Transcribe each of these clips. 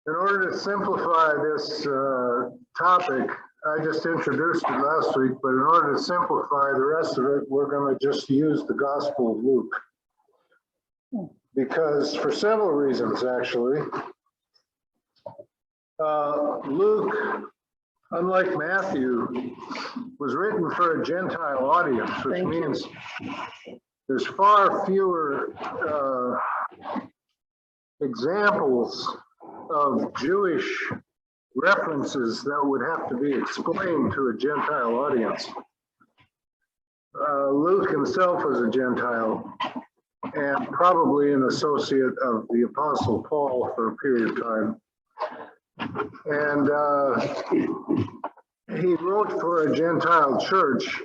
In order to simplify this topic, I just introduced it last week, but in order to simplify the rest of it, we're going to just use the Gospel of Luke. Because for several reasons, actually. Luke, unlike Matthew, was written for a Gentile audience, which means there's far fewer examples of Jewish references that would have to be explained to a Gentile audience. Luke himself was a Gentile and probably an associate of the Apostle Paul for a period of time. And he wrote for a Gentile church.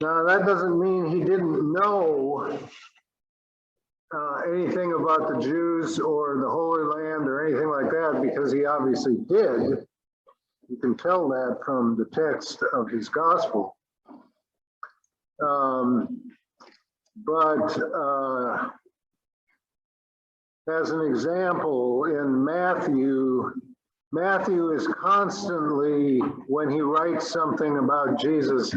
Now, that doesn't mean he didn't know anything about the Jews or the Holy Land or anything like that, because he obviously did. You can tell that from the text of his gospel. But as an example, in Matthew is constantly, when he writes something about Jesus,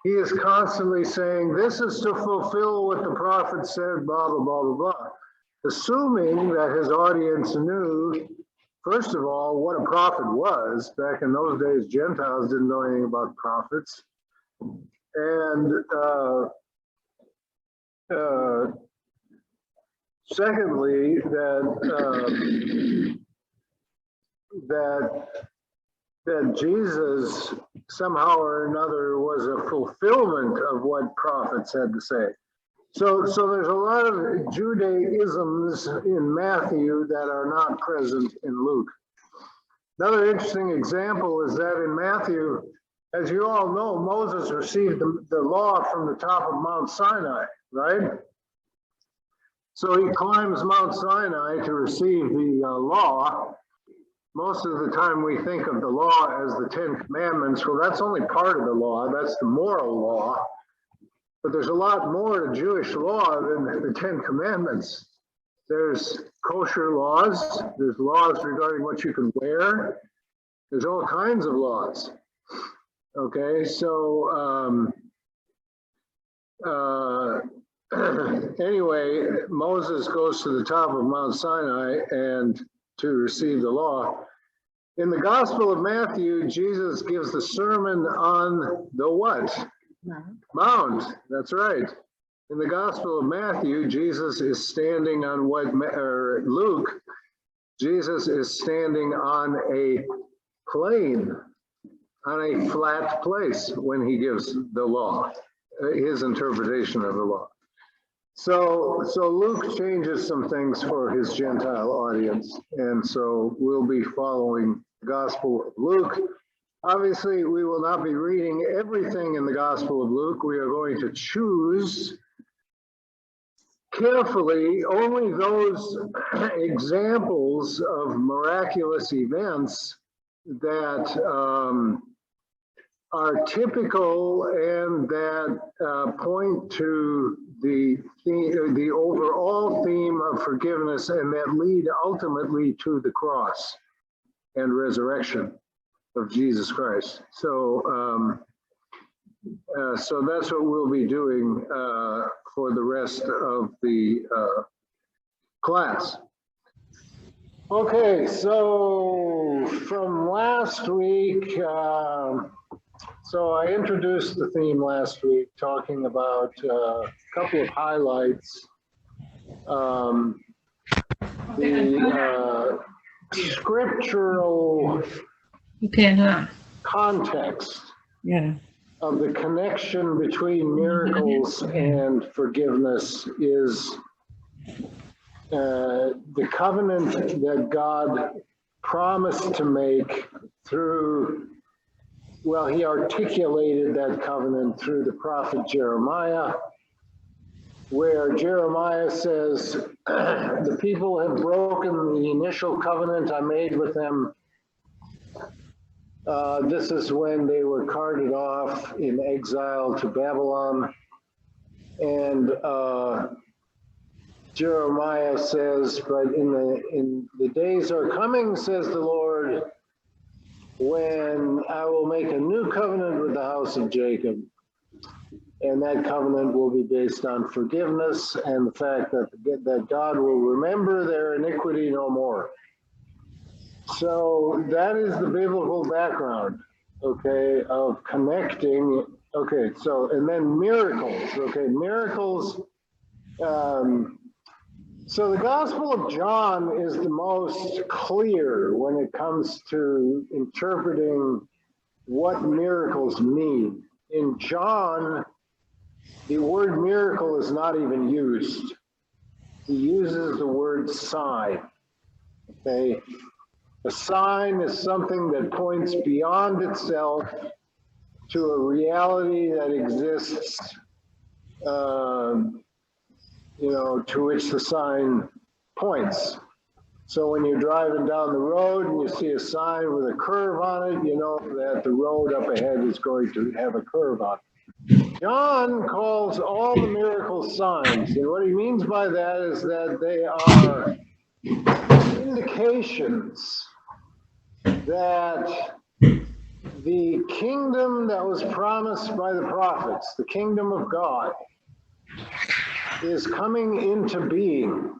he is constantly saying, this is to fulfill what the prophet said, blah, blah, blah, blah, blah. Assuming that his audience knew, first of all, what a prophet was. Back in those days, Gentiles didn't know anything about prophets. And secondly, that Jesus somehow or another was a fulfillment of what prophets had to say. So there's a lot of Judaisms in Matthew that are not present in Luke. Another interesting example is that in Matthew, as you all know, Moses received the law from the top of Mount Sinai, right? So he climbs Mount Sinai to receive the law. Most of the time we think of the law as the 10 Commandments. Well, that's only part of the law. That's the moral law. But there's a lot more to Jewish law than the 10 Commandments. There's kosher laws. There's laws regarding what you can wear. There's all kinds of laws. Okay, so anyway, Moses goes to the top of Mount Sinai and to receive the law. In the Gospel of Matthew, Jesus gives the sermon on the what? Mount. That's right. In the Gospel of Matthew, Jesus is standing on Luke, Jesus is standing on a plain, on a flat place when he gives the law, his interpretation of the law. So Luke changes some things for his Gentile audience, and so we'll be following the Gospel of Luke. Obviously, we will not be reading everything in the Gospel of Luke. We are going to choose carefully only those examples of miraculous events that are typical and that point to the overall theme of forgiveness and that lead ultimately to the cross and resurrection of Jesus Christ. So that's what we'll be doing for the rest of the class. Okay, so from last week, so I introduced the theme last week, talking about a couple of highlights. The scriptural context of the connection between miracles and forgiveness is the covenant that God promised to make through, well, he articulated that covenant through the prophet Jeremiah, where Jeremiah says, the people have broken the initial covenant I made with them. This is when they were carted off in exile to Babylon. And Jeremiah says, but in the days are coming, says the Lord, when I will make a new covenant with the house of Jacob. And that covenant will be based on forgiveness and the fact that God will remember their iniquity no more. So that is the biblical background, okay, of connecting. Okay, so, and then miracles, okay, miracles. So the Gospel of John is the most clear when it comes to interpreting what miracles mean. In John, the word miracle is not even used. He uses the word sign, okay? A sign is something that points beyond itself to a reality that exists, to which the sign points. So when you're driving down the road and you see a sign with a curve on it, you know that the road up ahead is going to have a curve on it. John calls all the miracles signs, and what he means by that is that they are indications that the kingdom that was promised by the prophets, the kingdom of God, is coming into being.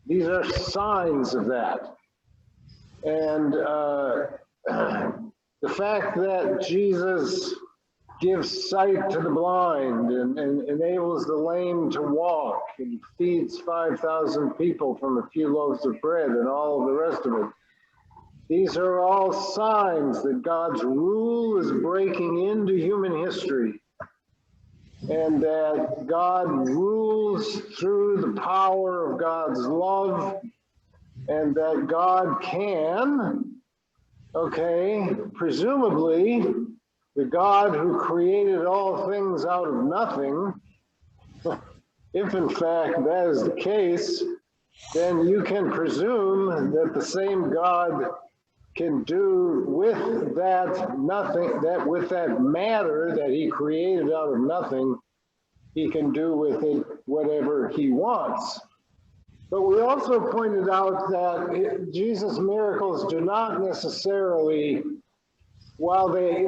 These are signs of that. And the fact that Jesus gives sight to the blind and enables the lame to walk and feeds 5,000 people from a few loaves of bread and all of the rest of it. These are all signs that God's rule is breaking into human history, and that God rules through the power of God's love, and that God can, presumably, the God who created all things out of nothing, if in fact that is the case, then you can presume that the same God can do with that nothing, that with that matter that he created out of nothing, he can do with it whatever he wants. But we also pointed out that Jesus' miracles do not necessarily, while they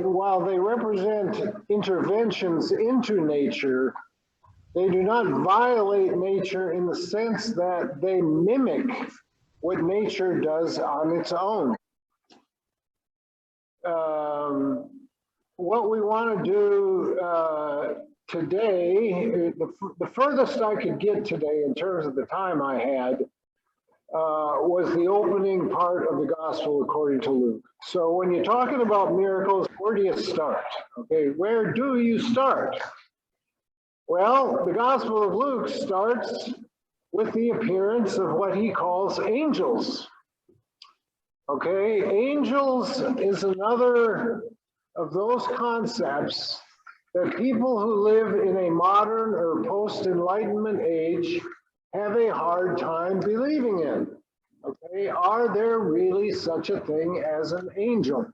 represent interventions into nature, they do not violate nature in the sense that they mimic what nature does on its own. What we want to do today, the furthest I could get today in terms of the time I had, was the opening part of the Gospel according to Luke. So when you're talking about miracles, where do you start? Okay, where do you start? Well, the Gospel of Luke starts with the appearance of what he calls angels. Okay, angels is another of those concepts that people who live in a modern or post-Enlightenment age have a hard time believing in. Okay, are there really such a thing as an angel?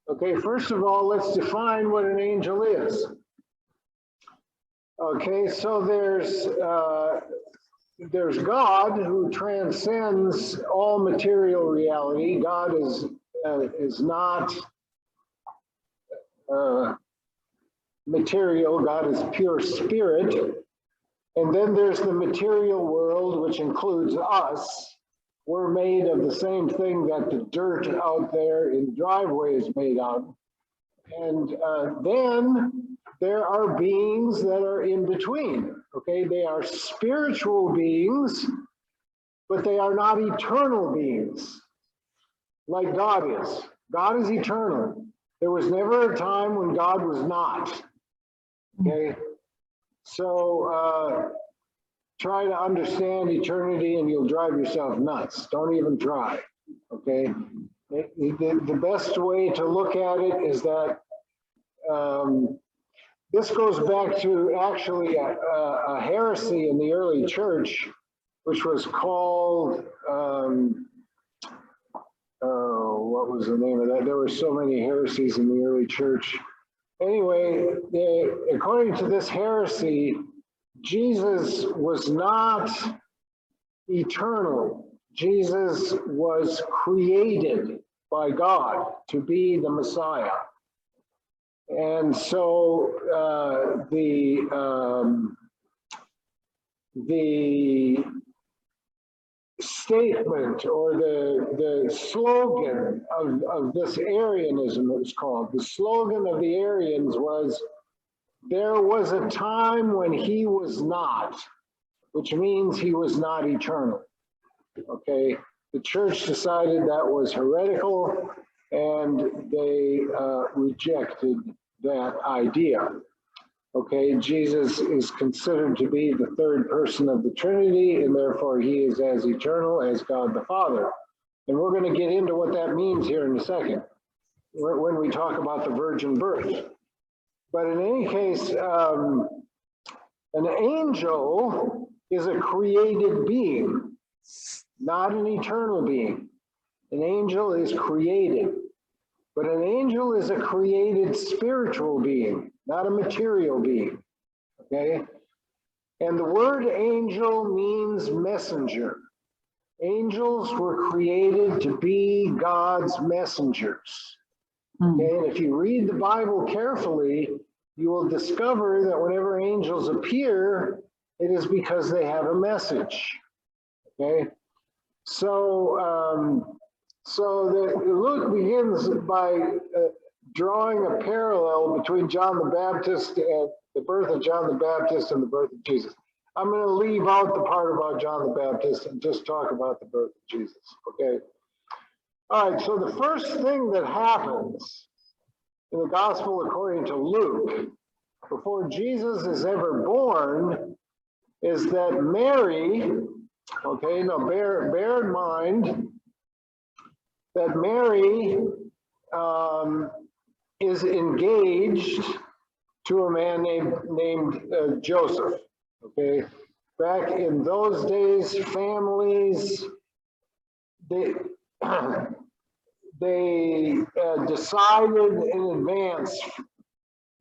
Okay, first of all, let's define what an angel is. Okay, so there's God who transcends all material reality. God is not material. God is pure spirit. And then there's the material world, which includes us. We're made of the same thing that the dirt out there in the driveway is made of. And then there are beings that are in between. Okay, they are spiritual beings, but they are not eternal beings like God is. God is eternal. There was never a time when God was not. Okay, so try to understand eternity and you'll drive yourself nuts. Don't even try. Okay, the best way to look at it is that this goes back to actually a heresy in the early church, which was called, what was the name of that? There were so many heresies in the early church. Anyway, according to this heresy, Jesus was not eternal. Jesus was created by God to be the Messiah. And so the statement or the slogan of this Arianism, it was called, the slogan of the Arians was, there was a time when he was not, which means he was not eternal. Okay, the church decided that was heretical, and they rejected that idea. Okay, Jesus is considered to be the third person of the Trinity, and therefore he is as eternal as God the Father. And we're going to get into what that means here in a second, when we talk about the virgin birth. But in any case, an angel is a created being, not an eternal being. An angel is created, but an angel is a created spiritual being, not a material being, okay? And the word angel means messenger. Angels were created to be God's messengers, okay? And if you read the Bible carefully, you will discover that whenever angels appear, it is because they have a message, okay? So, Luke begins by drawing a parallel between John the Baptist and the birth of John the Baptist and the birth of Jesus. I'm going to leave out the part about John the Baptist and just talk about the birth of Jesus, okay? All right, so the first thing that happens in the gospel according to Luke, before Jesus is ever born, is that Mary, okay, now bear in mind that Mary is engaged to a man named Joseph, okay? Back in those days, families, they decided in advance,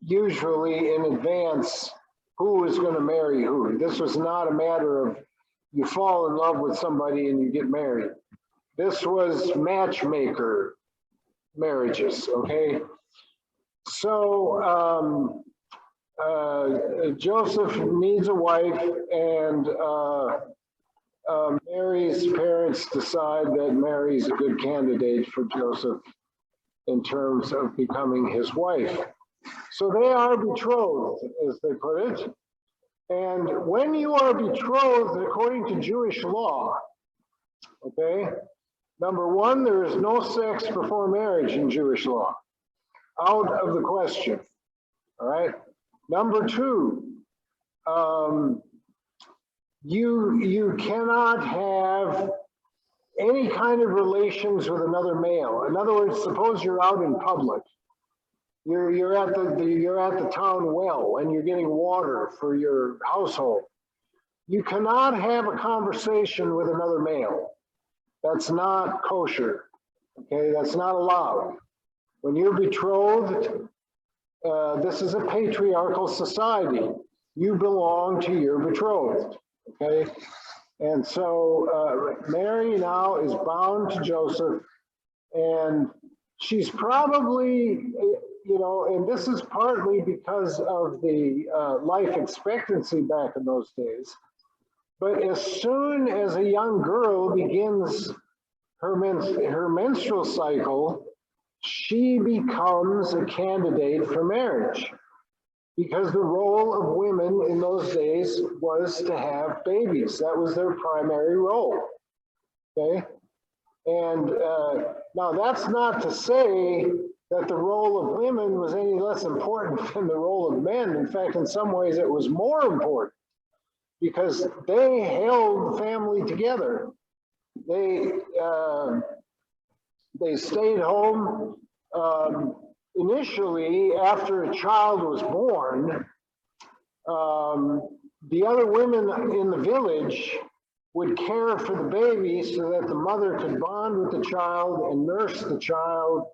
usually in advance, who was going to marry who. This was not a matter of you fall in love with somebody and you get married. This was matchmaker marriages, okay? So Joseph needs a wife, and Mary's parents decide that Mary's a good candidate for Joseph in terms of becoming his wife. So they are betrothed, as they put it. And when you are betrothed, according to Jewish law, okay, number one, there is no sex before marriage in Jewish law. Out of the question, all right? Number two, you cannot have any kind of relations with another male. In other words, suppose you're out in public. You're at the town well and you're getting water for your household. You cannot have a conversation with another male. That's not kosher, okay? That's not allowed. When you're betrothed, this is a patriarchal society. You belong to your betrothed, okay? And so Mary now is bound to Joseph, and she's probably, you know, and this is partly because of the life expectancy back in those days. But as soon as a young girl begins her menstrual cycle, she becomes a candidate for marriage, because the role of women in those days was to have babies. That was their primary role, okay? And now that's not to say that the role of women was any less important than the role of men. In fact, in some ways it was more important, because they held the family together. They stayed home. Initially, after a child was born, the other women in the village would care for the baby so that the mother could bond with the child and nurse the child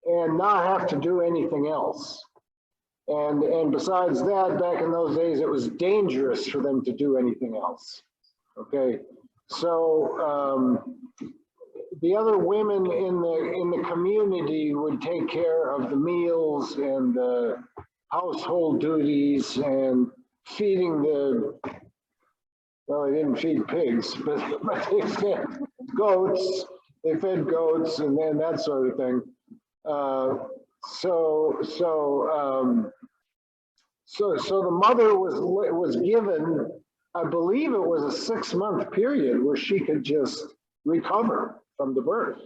and not have to do anything else. And besides that, back in those days, it was dangerous for them to do anything else, okay? So the other women in the community would take care of the meals and the household duties and feeding the, well, they didn't feed pigs, but they fed goats. They fed goats and then that sort of thing. So the mother was given, I believe it was a 6-month period where she could just recover from the birth.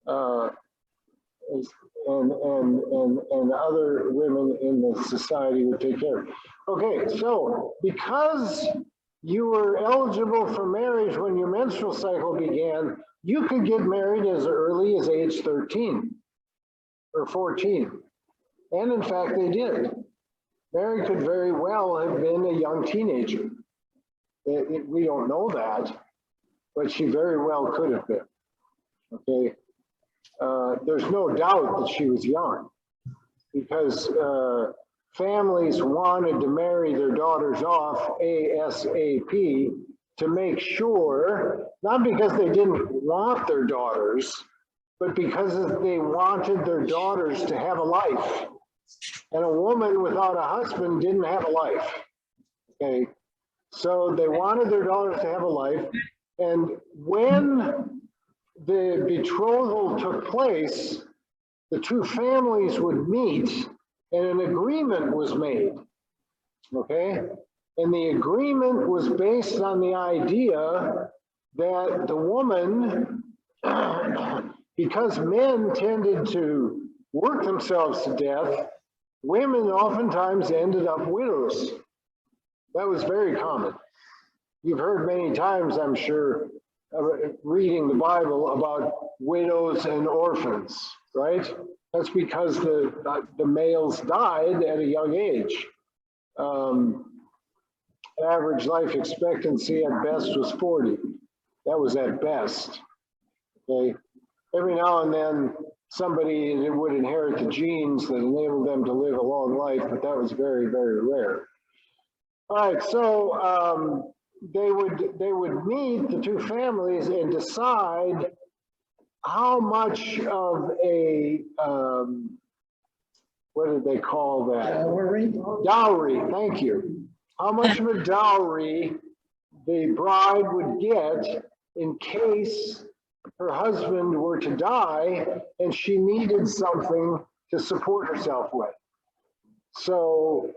And other women in the society would take care of it. Okay, so because you were eligible for marriage when your menstrual cycle began, you could get married as early as age 13 or 14. And in fact, they did. Mary could very well have been a young teenager. We don't know that, but she very well could have been. Okay. There's no doubt that she was young because families wanted to marry their daughters off ASAP to make sure, not because they didn't want their daughters, but because they wanted their daughters to have a life. And a woman without a husband didn't have a life. Okay. So they wanted their daughters to have a life. And when the betrothal took place, the two families would meet and an agreement was made. Okay. And the agreement was based on the idea that the woman, because men tended to work themselves to death, women oftentimes ended up widows. That was very common. You've heard many times, I'm sure, reading the Bible about widows and orphans, right? That's because the males died at a young age. Average life expectancy at best was 40. That was at best. Okay. Every now and then, somebody would inherit the genes that enabled them to live a long life, but that was very, very rare. All right, so they would meet, the two families, and decide how much of a what did they call that? Dowry. Thank you. How much of a dowry the bride would get in case her husband were to die and she needed something to support herself with. So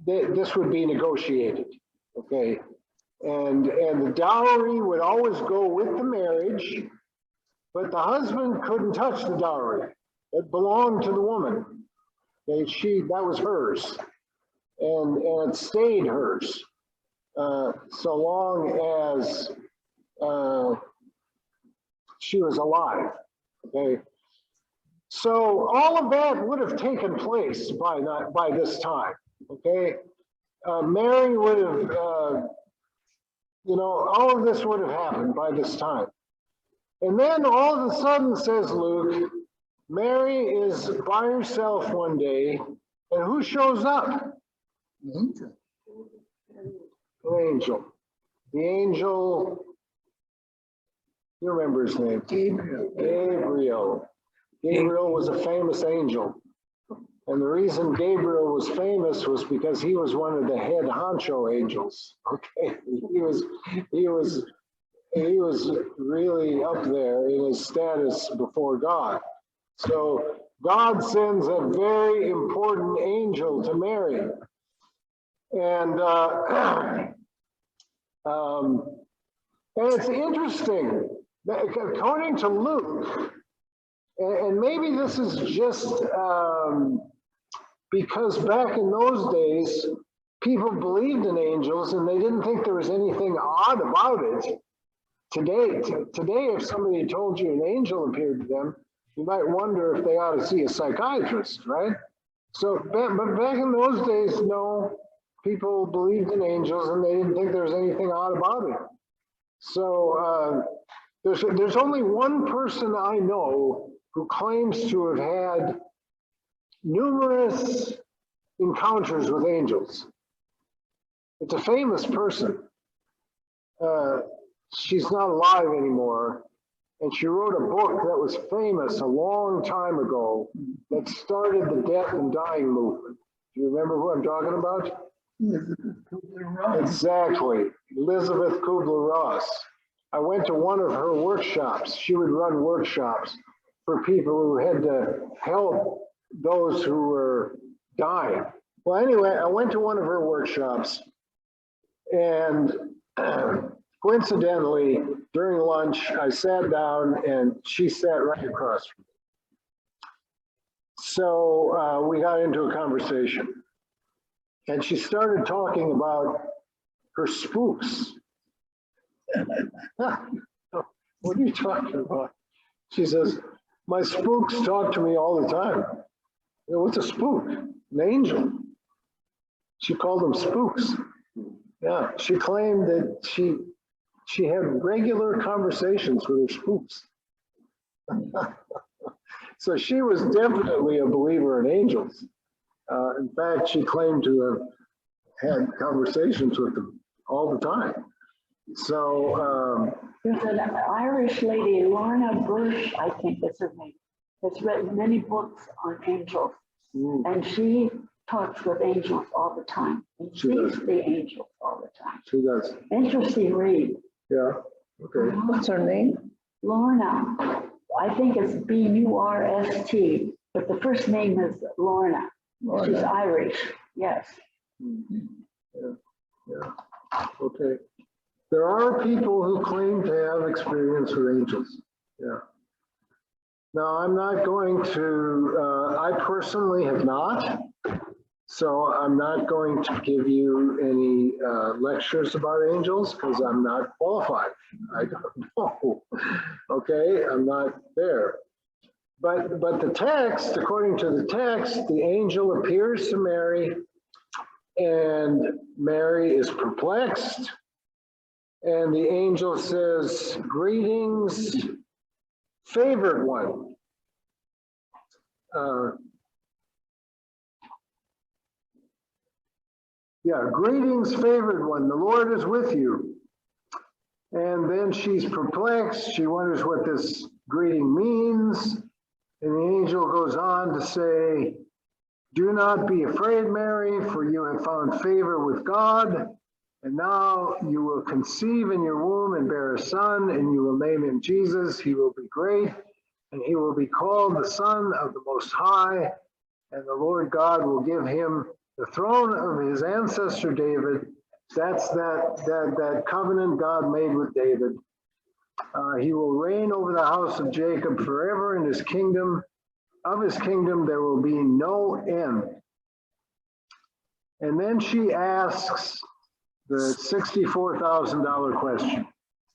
this would be negotiated, okay? And the dowry would always go with the marriage, but the husband couldn't touch the dowry. It belonged to the woman. Okay? That was hers, and it stayed hers so long as she was alive. Okay, so all of that would have taken place by this time. Okay, Mary would have, all of this would have happened by this time. And then all of a sudden, says Luke, Mary is by herself one day, and who shows up? The angel. The angel. The angel, you remember his name? Gabriel. Gabriel. Gabriel was a famous angel. And the reason Gabriel was famous was because he was one of the head honcho angels. Okay, he was really up there in his status before God. So God sends a very important angel to Mary. And it's interesting that according to Luke, and maybe this is just because back in those days, people believed in angels and they didn't think there was anything odd about it. Today, if somebody told you an angel appeared to them, you might wonder if they ought to see a psychiatrist, right? So, but back in those days, no, people believed in angels and they didn't think there was anything odd about it. So there's only one person I know who claims to have had numerous encounters with angels. It's a famous person. she's not alive anymore. And she wrote a book that was famous a long time ago that started the death and dying movement. Do you remember who I'm talking about? Exactly, Elizabeth Kubler-Ross. I went to one of her workshops. She would run workshops for people who had to help those who were dying. Well, anyway, I went to one of her workshops, and coincidentally, during lunch, I sat down and she sat right across from me. So we got into a conversation, and she started talking about her spooks. What are you talking about? She says, my spooks talk to me all the time. You know, what's a spook? An angel. She called them spooks. Yeah, she claimed that she had regular conversations with her spooks. So she was definitely a believer in angels. In fact, she claimed to have had conversations with them all the time. So there's an Irish lady, Lorna Birch, I think that's her name, that's written many books on angels. And she talks with angels all the time. And sees the angels all the time. She does. Interesting read. Yeah. Okay. What's her name? Lorna. I think it's B-U-R-S-T, but the first name is Lorna. She's Irish. Yes. Yeah. Yeah. Okay. There are people who claim to have experience with angels. Yeah. Now, I'm not going to, I personally have not, so I'm not going to give you any lectures about angels because I'm not qualified. I don't know. Okay, I'm not there. But the text, according to the text, the angel appears to Mary, and Mary is perplexed. And the angel says, greetings, favored one. Greetings, favored one. The Lord is with you. And then she's perplexed. She wonders what this greeting means. And the angel goes on to say, do not be afraid, Mary, for you have found favor with God. And now you will conceive in your womb and bear a son, and you will name him Jesus. He will be great, and he will be called the Son of the Most High. And the Lord God will give him the throne of his ancestor David. That's that covenant God made with David. He will reign over the house of Jacob forever, and his kingdom, of his kingdom there will be no end. And then she asks the $64,000 question.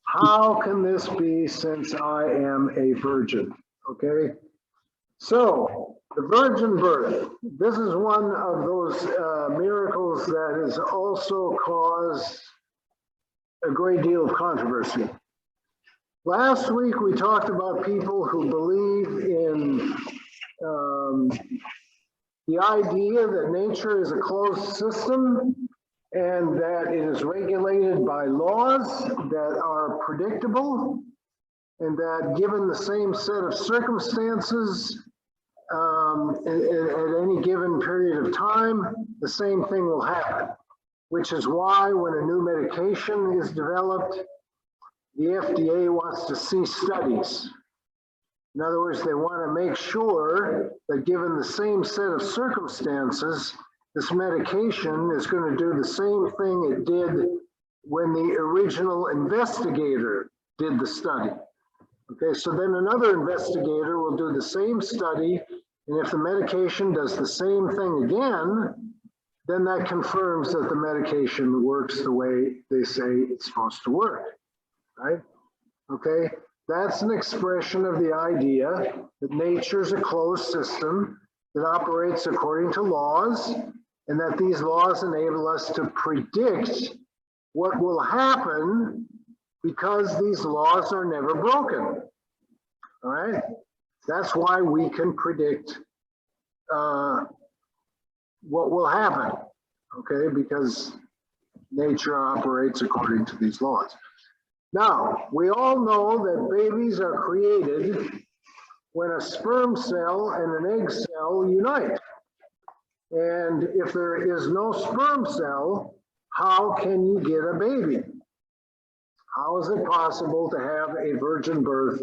How can this be since I am a virgin? Okay, so the virgin birth, this is one of those miracles that has also caused a great deal of controversy. Last week we talked about people who believe in the idea that nature is a closed system and that it is regulated by laws that are predictable, and that given the same set of circumstances at any given period of time, the same thing will happen, which is why when a new medication is developed, the FDA wants to see studies. In other words, they want to make sure that given the same set of circumstances, this medication is going to do the same thing it did when the original investigator did the study. Okay, so then another investigator will do the same study, and if the medication does the same thing again, then that confirms that the medication works the way they say it's supposed to work, right? Okay, that's an expression of the idea that nature is a closed system that operates according to laws, and that these laws enable us to predict what will happen because these laws are never broken. All right, that's why we can predict what will happen. Okay, because nature operates according to these laws. Now, we all know that babies are created when a sperm cell and an egg cell unite. And if there is no sperm cell, how can you get a baby? How is it possible to have a virgin birth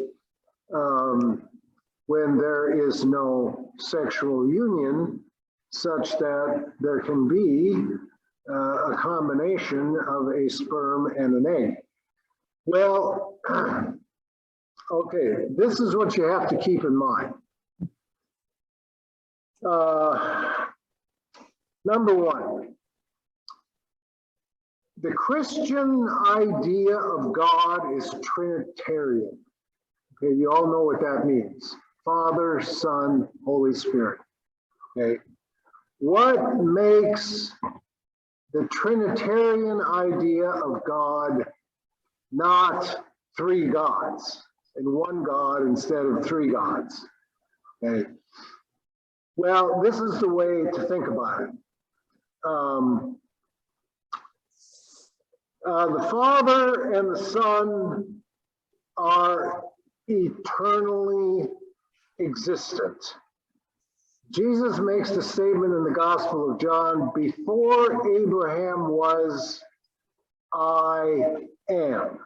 when there is no sexual union such that there can be a combination of a sperm and an egg? Well, okay, this is what you have to keep in mind. Number one, the Christian idea of God is Trinitarian. Okay, you all know what that means. Father, Son, Holy Spirit. Okay, what makes the Trinitarian idea of God not three gods and one God instead of three gods? Okay, well, this is the way to think about it. The Father and the Son are eternally existent. Jesus makes the statement in the Gospel of John, before Abraham was, I am.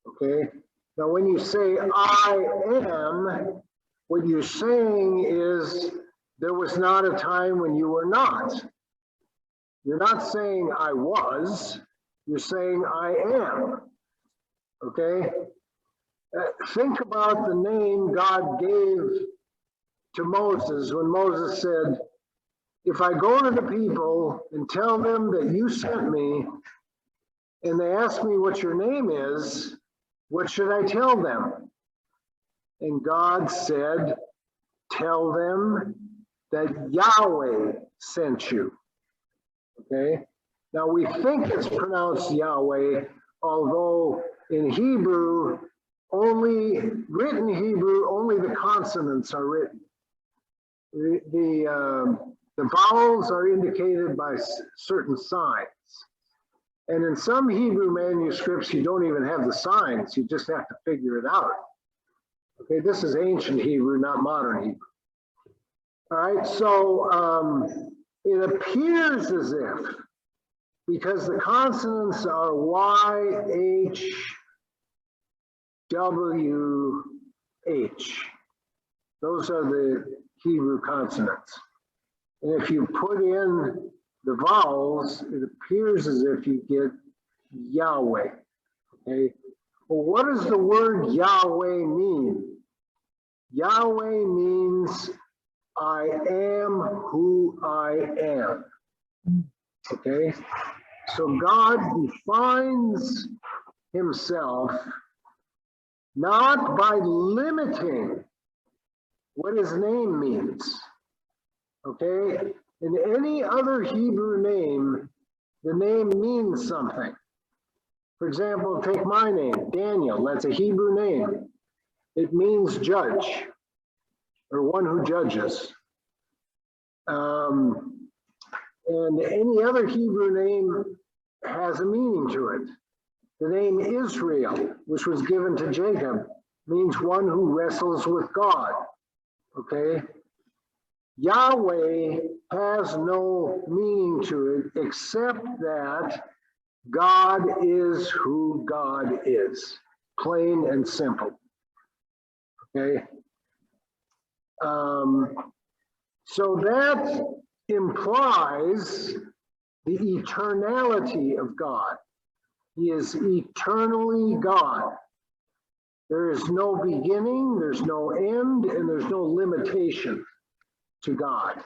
Okay? Now, when you say I am, what you're saying is there was not a time when you were not. You're not saying I was, you're saying I am. Okay? Think about the name God gave to Moses when Moses said, if I go to the people and tell them that you sent me, and they ask me what your name is, what should I tell them? And God said, tell them that Yahweh sent you. Okay? Now we think it's pronounced Yahweh, although in Hebrew, written Hebrew, only the consonants are written. The vowels are indicated by certain signs. And in some Hebrew manuscripts, you don't even have the signs, you just have to figure it out. Okay, this is ancient Hebrew, not modern Hebrew. All right, so it appears as if, because the consonants are Y, H, W, H. Those are the Hebrew consonants. And if you put in the vowels, it appears as if you get Yahweh. Okay. Well, what does the word Yahweh mean? Yahweh means I am who I am. Okay. So God defines himself not by limiting what his name means. Okay? In any other Hebrew name, the name means something. For example, take my name, Daniel. That's a Hebrew name. It means judge, or one who judges. And any other Hebrew name has a meaning to it. The name Israel, which was given to Jacob, means one who wrestles with God. Okay? Yahweh has no meaning to it except that God is who God is. Plain and simple. Okay? So that implies the eternality of God. He is eternally God. There is no beginning, there's no end, and there's no limitation to God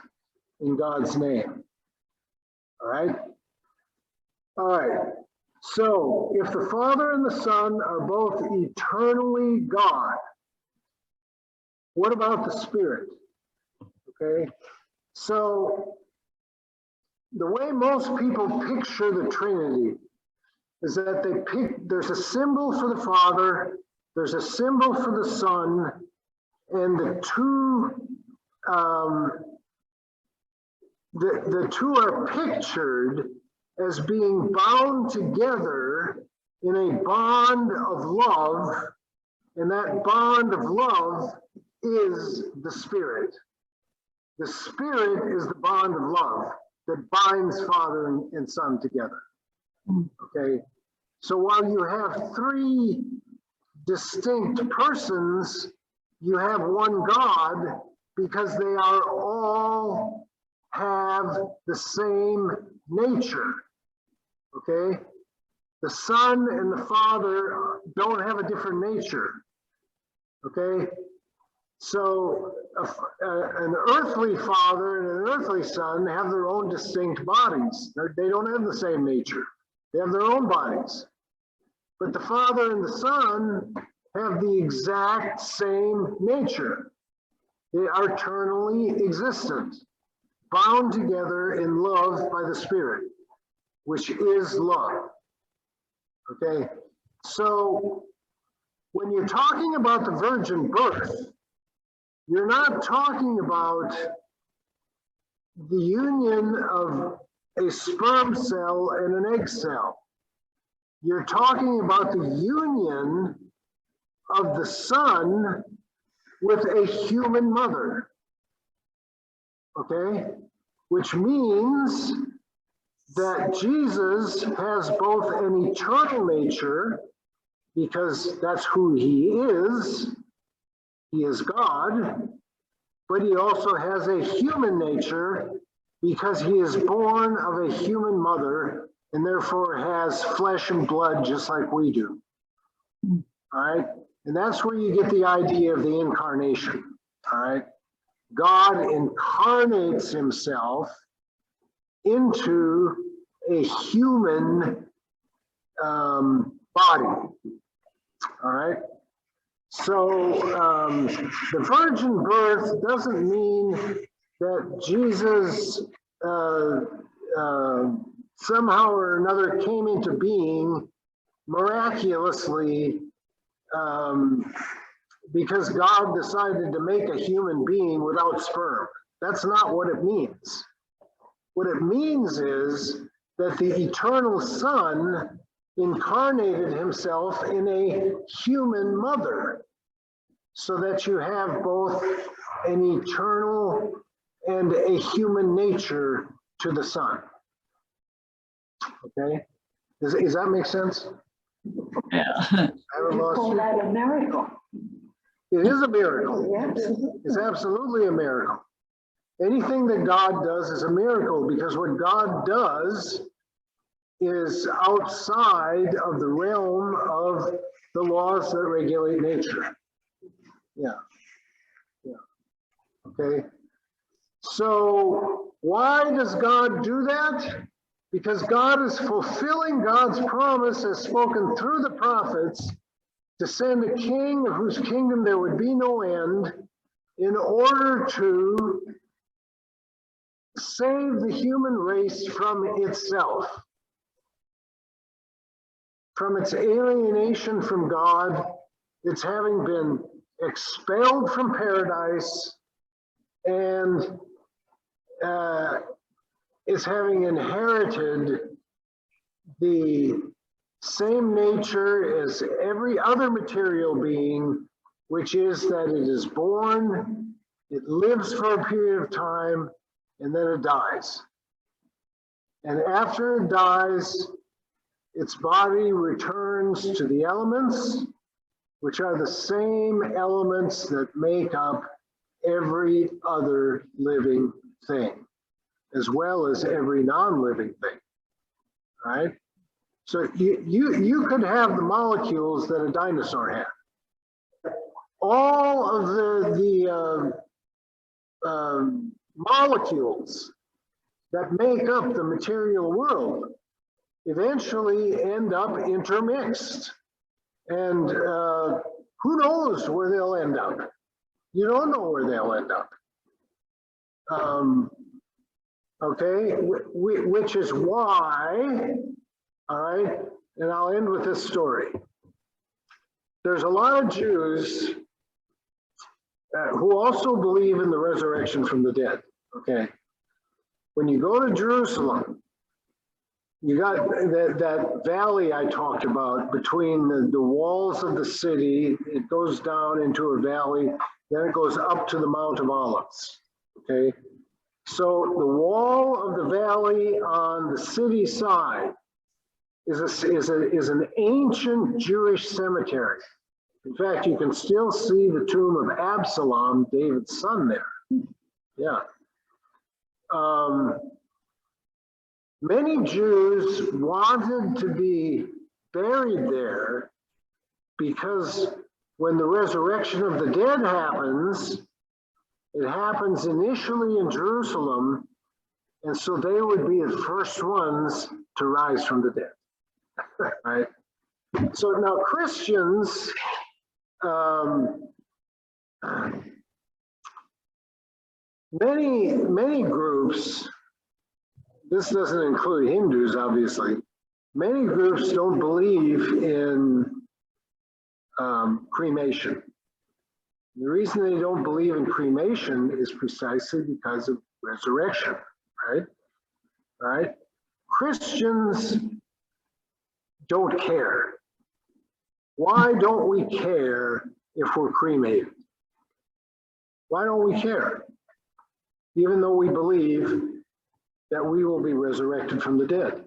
in God's name. All right? All right. So if the Father and the Son are both eternally God, what about the Spirit? Okay? So the way most people picture the Trinity is that there's a symbol for the Father, there's a symbol for the Son, and the two are pictured as being bound together in a bond of love, and that bond of love is the Spirit. The Spirit is the bond of love that binds Father and Son together. Okay, so while you have three distinct persons, you have one God because they are all have the same nature. Okay, the Son and the Father don't have a different nature. Okay, so an earthly father and an earthly son have their own distinct bodies. They don't have the same nature. They have their own bodies. But the Father and the Son have the exact same nature. They are eternally existent, bound together in love by the Spirit, which is love. Okay, so when you're talking about the virgin birth, you're not talking about the union of a sperm cell and an egg cell. You're talking about the union of the Son with a human mother. Okay? Which means that Jesus has both an eternal nature, because that's who he is. He is God, but he also has a human nature because he is born of a human mother and therefore has flesh and blood just like we do. All right? And that's where you get the idea of the incarnation. All right? God incarnates himself into a human body. All right? So the virgin birth doesn't mean that Jesus somehow or another came into being miraculously because God decided to make a human being without sperm. That's not what it means. What it means is that the eternal Son incarnated himself in a human mother, so that you have both an eternal and a human nature to the Son. Okay? Does that make sense? Yeah. I haven't You lost call you. that a miracle? It is a miracle. Yes. It's absolutely a miracle. Anything that God does is a miracle, because what God does is outside of the realm of the laws that regulate nature. Yeah. Okay. So why does God do that? Because God is fulfilling God's promise as spoken through the prophets to send a king of whose kingdom there would be no end, in order to save the human race from itself, from its alienation from God, its having been expelled from paradise, and is having inherited the same nature as every other material being, which is that it is born, it lives for a period of time, and then it dies. And after it dies, its body returns to the elements, which are the same elements that make up every other living thing, as well as every non-living thing. All right? So you could have the molecules that a dinosaur had. All of the molecules that make up the material world eventually end up intermixed. And who knows where they'll end up? You don't know where they'll end up. Okay, which is why, all right, and I'll end with this story. There's a lot of Jews who also believe in the resurrection from the dead, okay? When you go to Jerusalem, You got that valley I talked about between the walls of the city. It goes down into a valley, then it goes up to the Mount of Olives. Okay, so the wall of the valley on the city side is an ancient Jewish cemetery. In fact, you can still see the tomb of Absalom, David's son, there. Yeah. Many Jews wanted to be buried there because when the resurrection of the dead happens, it happens initially in Jerusalem, and so they would be the first ones to rise from the dead, right? So now Christians, many groups, this doesn't include Hindus, obviously. Many groups don't believe in cremation. The reason they don't believe in cremation is precisely because of resurrection, right? Right? Christians don't care. Why don't we care if we're cremated? Why don't we care? Even though we believe that we will be resurrected from the dead.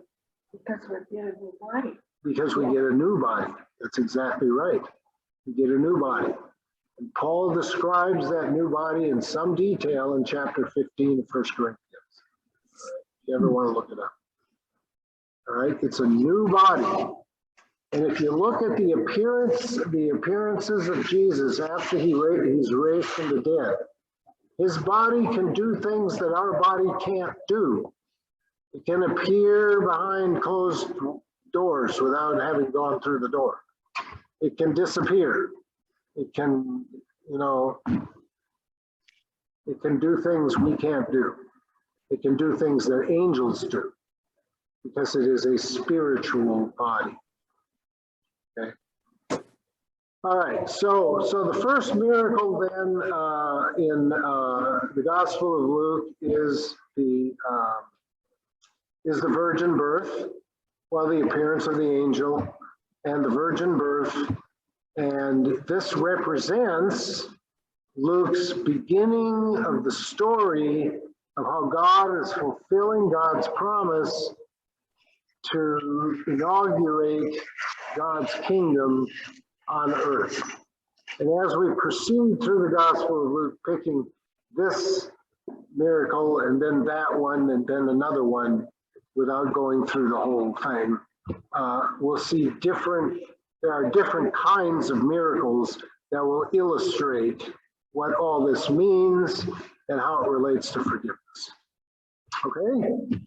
Because we're getting a new body. Because we get a new body. That's exactly right. We get a new body. And Paul describes that new body in some detail in chapter 15 of 1 Corinthians. If you ever want to look it up. All right, it's a new body. And if you look at the appearances of Jesus after he's raised from the dead, his body can do things that our body can't do. It can appear behind closed doors without having gone through the door. It can disappear. It can, it can do things we can't do. It can do things that angels do because it is a spiritual body. Okay. All right, so the first miracle then in the Gospel of Luke is the virgin birth, well, the appearance of the angel and the virgin birth, and this represents Luke's beginning of the story of how God is fulfilling God's promise to inaugurate God's kingdom on earth. And as we proceed through the Gospel of Luke, picking this miracle and then that one and then another one without going through the whole thing, we'll see there are different kinds of miracles that will illustrate what all this means and how it relates to forgiveness. Okay?